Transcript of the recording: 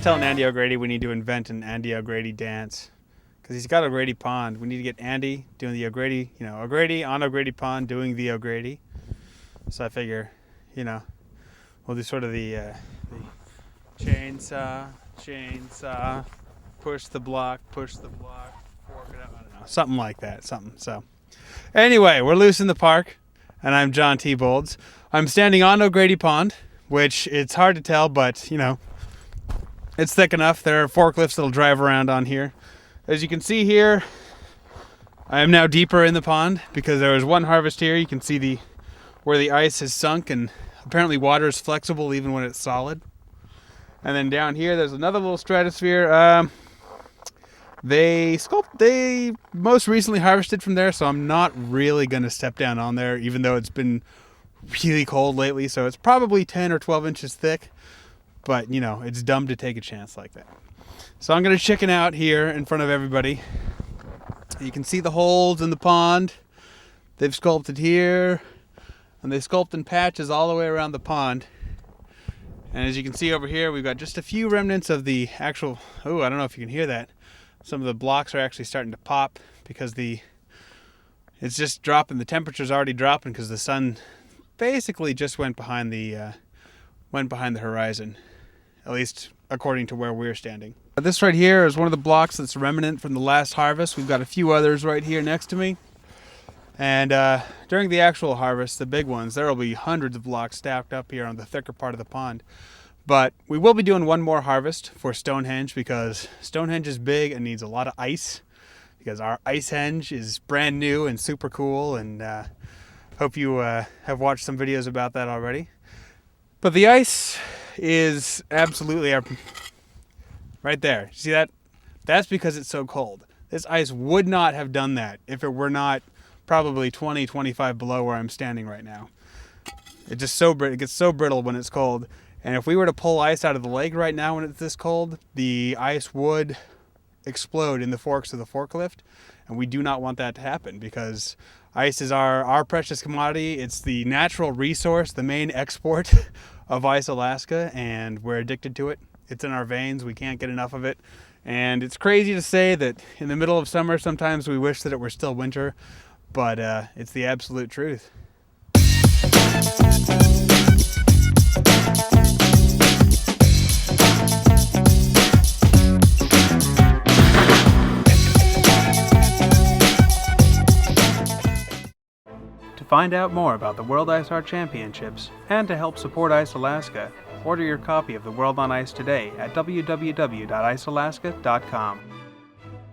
telling Andy O'Grady we need to invent an Andy O'Grady dance. Because he's got O'Grady Pond. We need to get Andy doing the O'Grady, O'Grady on O'Grady Pond doing the O'Grady. So I figure, we'll do sort of the chainsaw, push the block, fork it up. I don't know, something like that, So anyway, we're loose in the park, and I'm John T. Bolds. I'm standing on O'Grady Pond, which it's hard to tell, but, it's thick enough. There are forklifts that'll drive around on here. As you can see here, I am now deeper in the pond because there was one harvest here. You can see where the ice has sunk, and apparently water is flexible even when it's solid. And then down here, there's another little stratosphere. They most recently harvested from there, so I'm not really going to step down on there, even though it's been really cold lately. So it's probably 10 or 12 inches thick, but it's dumb to take a chance like that. So I'm going to chicken out here in front of everybody. You can see the holes in the pond. They've sculpted here, and they sculpt in patches all the way around the pond. And as you can see over here, we've got just a few remnants of the actual, I don't know if you can hear that. Some of the blocks are actually starting to pop because it's just dropping. The temperature's already dropping because the sun basically just went behind the horizon, at least according to where we're standing. This right here is one of the blocks that's remnant from the last harvest. We've got a few others right here next to me. And during the actual harvest, the big ones, there will be hundreds of blocks stacked up here on the thicker part of the pond. But we will be doing one more harvest for Stonehenge because Stonehenge is big and needs a lot of ice, because our ice henge is brand new and super cool, and hope you have watched some videos about that already. But the ice is absolutely right there. See that? That's because it's so cold. This ice would not have done that if it were not probably 20, 25 below where I'm standing right now. It gets so brittle when it's cold. And if we were to pull ice out of the lake right now when it's this cold, the ice would explode in the forks of the forklift. And we do not want that to happen because ice is our precious commodity. It's the natural resource, the main export of Ice Alaska, and we're addicted to it. It's in our veins. We can't get enough of it. And it's crazy to say that in the middle of summer, sometimes we wish that it were still winter, but it's the absolute truth. To find out more about the World Ice Art Championships and to help support Ice Alaska, order your copy of The World on Ice today at www.icealaska.com.